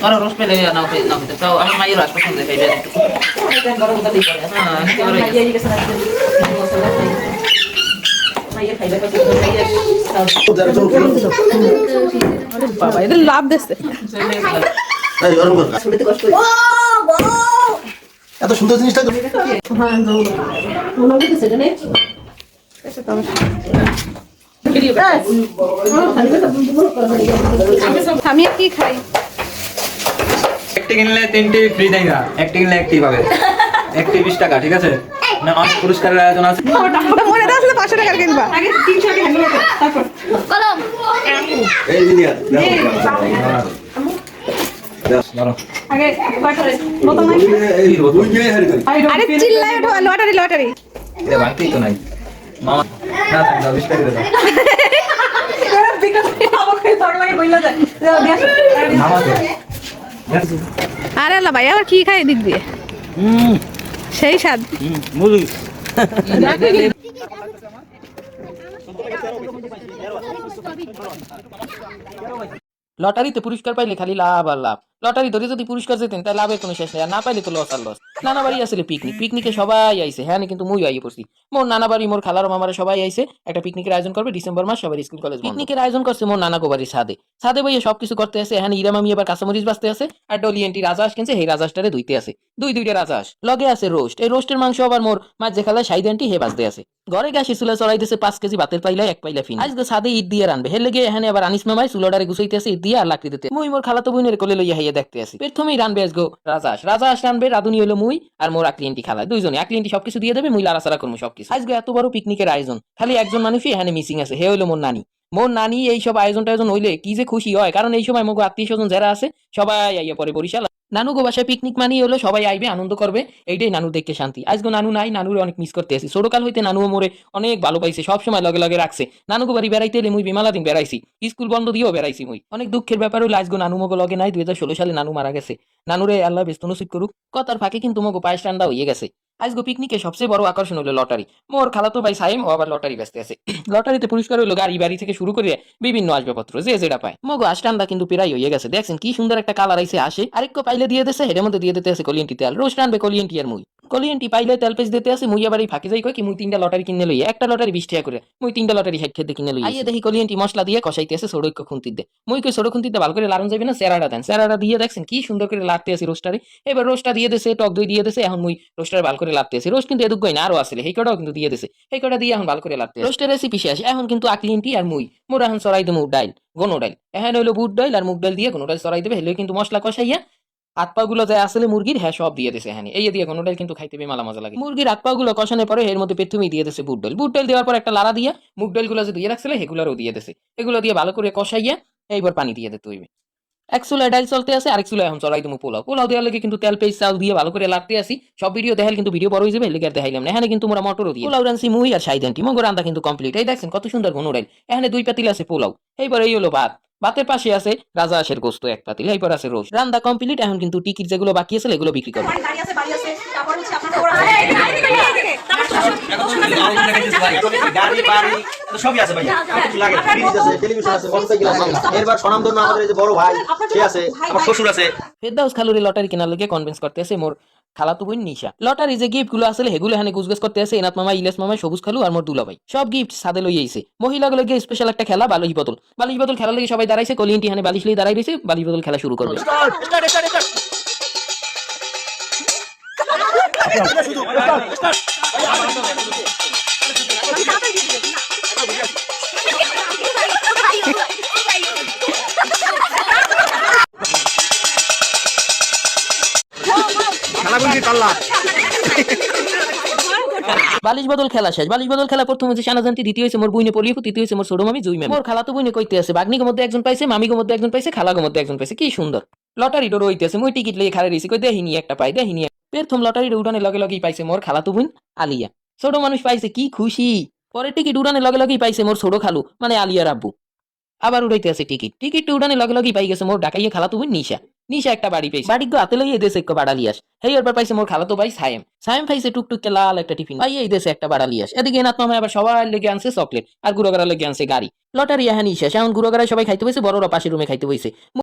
আর রস পেলে নাও নাও তাও আমার মায়ের রস পছন্দ খাইবে বাবা এটা লাভ দিচ্ছে এত সুন্দর জিনিসটা আমি আর কি খাই একটি কিনলে 3টি ফ্রি দেয় না, একটি কিনলে একটি পাবে। একটি 20 টাকা, ঠিক আছে? না অনেক পুরস্কারের আয়োজন আছে। ওটা মনে আসলে 500 টাকার কিনবা আগে 300 টাকা কিনবা তারপর কলম এই জিনিয়া আগে বাটারে মত নাই দুই মেয়ে হারি করি আরে চিল্লাই ওঠো লটারি লটারি এটা বাংলাতেই তো নাই। মামা না দাও 20 টাকা দাও। এরা বিকাশ আমাকে তক লাগে কইলা যায় মামা তো আরে আল্লাহ ভাই আবার কি খাই দিক দিয়ে সেই স্বাদ মুরগি লটারিতে পুরস্কার পাইলে খালি লাভ আর লাভ। লটারি ধরে যদি পুরস্কার যেতেন তাহলে লাভের কোনো শেষ নেই, আর না পাইলে তো লস আর লস। নানা বাড়ি আসলে পিকনিকে সবাই আইছে, হ্যাঁ কিন্তু মুই আইয়ে পড়ছি। মোর নানা বাড়ি মোর খালার মামারা সবাই আইছে, একটা পিকনিকের আয়োজন করবে ডিসেম্বর মাস, সবাই স্কুল কলেজ পিকনিকের আয়োজন করছে মোর নানা গোবাড়ির ছাদে বইয়ে সবকিছু করতে আছে। হ্যাঁ ইরা মামি এবার কাঁচামরিচ বাঁচতে আছে, আর ডলি এন্টি রাজাস কিনছে, সেই রাজাসটারে ধুইতে আছে, দুইটা রাজাস লগে আছে রোস্ট। এই রোস্টের মাংস আবার মোর মাছ যে খালা সাইদ আন্টি হে বাঁচতে আছে। ঘরে গ্যাসে চুলা চড়াইতেছে 5 কেজি ভাতের পাইলা 1 পাইলা ফিন। আজকে ছাদে ঈদ দিয়ে রানবে, হেলে গিয়ে এখানে আবার আনিস মামাই চুলাডারে গুছাইতেছে ঈদ দিয়ে আর লাকড়ি দিতে। মুই মোর খালাতো বোনের কোলে লইয়া হাইয়া দেখতে আসি। প্রথমেই রানবে আজগো রাজাস রানবে, রাধুনি হলো মুই আর মোর আকলিয়েন্টি খালা, দুইজনে আকলিয়েন্টি সবকিছু দিয়ে দেবে, মুই লাড়াচাড়া করবো সবকিছু। আজকে এত বড় পিকনিকের আয়োজন, খালি একজন মানুষই এখানে মিসিং আছে, হে হইলো মোর নানি। মোর নানি এই সব আয়োজন টায়োজন হইলে কি যে খুশি হয়, কারণ এই সময় মোগো আত্মীয় স্বজন যারা আছে সবাই আইয়া পরে বরিশাল। নানু গো বাসায় পিকনিক মানি হলো সবাই আইবে আনন্দ করবে, এইটাই নানু দেখতে শান্তি। আজকে নানু নাই, নানুর অনেক মিস করতে আছি। ছোটকাল হইতে নানুও মোরে অনেক ভালো পাইছে, সবসময় লগে লগে রাখছে। নানু গো বাড়ি বেড়াইতে এলে মুই বিমালা দিন বেড়াইছি, স্কুল বন্ধ দিয়েও বেড়াইছি মুই। অনেক দুঃখের ব্যাপার হলো আজকে নানু মগো লগে নাই, 2016 সালে নানু মারা গেছে। নানুরে আল্লাহ ব্যস্ত নসিব করুক। কথার ফাঁকে কিন্তু মগো পায়েস ঠান্ডা হয়ে গেছে। আজকে পিকনিকে সবচেয়ে বড় আকর্ষণ হলো লটারি। মোর খালাতো ভাই সাইম ও আবার লটারি ব্যস্ত আছে। লটারিতে পুরস্কার হইলো গাড়ি বাড়ি থেকে শুরু করে বিভিন্ন আসবাবপত্র যে যেটা পায়। মগো আষ্টান্ডা কিন্তু প্রায় হয়ে গেছে, দেখছেন কি সুন্দর একটা কালার আইছে আসে। আরেকটু পাইলে দিয়ে দিতেছে, হেডের মধ্যে দিয়ে দিতে আছে কলিয়েন্টি তেল। রোস্ট রানবে কলিয়েন্টি আর মুই। কলিয়েন্টি পাইলে তেল পেজ দিতে আছে, মুই আবার এই ফাঁকে যাই কই কি মুই 3টা লটারি কিনে লই, একটা লটারি 20 টাকা করে, মুই 3টা লটারি 60 টাকা কিনে লই। আইয়ে দেখি কলিয়েন্টি মশলা দিয়ে কষাইতে আছে সড়ক খুন্তি দে। মুই কই সড়ক খুন্তিতে ভালো করে লারন যাবে না, সেরাটা দেন। সেরাটা দিয়ে দেখছেন কি সুন্দর করে লাড়তে আছে রোস্টারে। এবার রোস্টটা দিয়ে দিছে, টক দই দিয়ে দিছে, এখন মুই রোস্টারে ভালো করে লাড়তে আছে। রোস্ট কিন্তু এদুক না আরো আসলে এই কটাও কিন্তু দিয়ে দিছে, এই কটা দিয়ে এখন ভালো করে লাড়তে আছে। রোস্টের রেসিপি শেষ, এখন কিন্তু আকলিয়েন্টি আর মুই মোর এখন চড়াই দেবো ডাইল গনো ডাইল। এখন হইলো বুট ডাইল আর মুগ ডাইল দিয়ে গনো ডাইল চড়াই দেবে, হেলে কিন্তু মশলা কষাইয়া হাত পা গুলো যায় আসলে মুরগির, হ্যাঁ সব দিয়ে দিছে। হ্যাঁ এই দিয়ে গনো ডাইল কিন্তু খাইতে মেলা মজা লাগে। মুরগির হাত পা গুলো কষানোর পরে এর মধ্যে প্রথমেই দিয়ে দিছে বুট ডাইল দেওয়ার পর একটা লাড়া দিয়া মুগ ডাইল গুলো যে দিয়ে রাখছিল সেগুলোরও দিয়ে দিছে। এগুলো দিয়ে ভালো করে কষাইয়া এইবার পানি দিয়ে দিতে হইবে। এক চুলায় ডাইল চলতে আছে, আরেক চুলায় এখন চড়াই তুমি পোলাও দেওয়ার লাগে কিন্তু তেল পেঁয়াজ চাল দিয়ে ভালো করে লাগতে আসি। সব ভিডিও দেখাল কিন্তু ভিডিও বড় হয়ে যাবে, লেগে দেখাইলাম না। এখানে কিন্তু মোরা মটরও দিয়ে পোলাও রানছি মুই আর সাইদান্টি। মগো রান্না কিন্তু কমপ্লিট। এই দেখছেন কত সুন্দর ঘন ডাইল। এখানে 2 পাতিল আছে পোলাও, এইবার এই হলো ভাত, ভাতের পাশে আছে রাজা আশের গোস্ত 1 পাতিল, এইবার আছে রোস্ট। রান্না কমপ্লিট, এখন কিন্তু টিকিট যেগুলো বাকি আছে এগুলো বিক্রি করবে। গাড়ি বাড়ি সবই আছে ভাই, কিছু লাগে ফ্রিজ আছে, টেলিভিশন আছে, মোটরসাইকেল আছে। এরবার স্বনামধন্য আমাদের এই যে বড় ভাই সে আছে, আমার শ্বশুর আছে। ফেরদাউস খালুরে লটারি কেনার লগে কনভিন্স করতে আছে মোর খালাতো বোন নিশা। লটারি যে গিফট গুলো আসলে হেগুলো এখানে গুজগাছ করতে আছে এনাত মামা, ইলিয়াস মামা, সবুজ খালু আর মোর দুলা ভাই। সব গিফট সাদে লই আইছে। মহিলা গুলো গিয়ে স্পেশাল একটা খেলা বালিশ বোতল খেলার লাগে সবাই দাঁড়াইছে। কলিয়েন্টি এখানে বালিশ লই দাঁড়াই রইছে, বালিশ বোতল খেলা শুরু করবে। বালিশ বদল খেলা শেষ। বালিশ বদল খেলা প্রথম হচ্ছে শানাজান্তি, দ্বিতীয় হয়েছে মোর বুইনে পলিয়ে, তৃতীয় হয়েছে মোর ছোট মামি জুই মামি। মোর খালাতো বুইনে কইতে আছে বাগনিগো মধ্যে একজন পাইছে, মামিগো মধ্যে একজন পাইছে, খালাগো মধ্যে একজন পাইছে। কি সুন্দর লটারি ডোর হইতেছে। মুই টিকিট লইয়ে খাড়া রইছি, কই দেহিনি একটা পাই দেহিনি। প্রথম লটারি উড়ানের লগে লগেই পাইছে মোর খালাতো বোন আলিয়া। ছোট মানুষ পাইছে, কি খুশি। পরে টিকিট উড়ানের লগে লগেই পাইছে মোর ছোট খালু মানে আলিয়ার আব্বু। আবার উড়াইতে আছে টিকিট উড়ানের লগে লগেই পাই গেছে মোর ডাকাইয়া খালাতো বোন নিশা। নিশা একটা বাড়ি পেয়েছে বাড়ি গো হাতে লই এই দেশে একটা বাড়া লিয়াস হেই এরপর পাইছে মোর খালাতো ভাই সায়েম পাইছে টুকটুকে লাল একটা টিফিন ভাই এই দেশে একটা বাড়া লিয়াস এদিকে এনাত মামা আবার সবাই লেগে আনছে চকলেট আর গুড়াগাড়া লেগে আনছে গাড়ি লটারি এহানি শেষ এখন গুড়াগাড়ায় সবাই খাইতে বসে বড়রা পাশের রুমে খাইতে বসে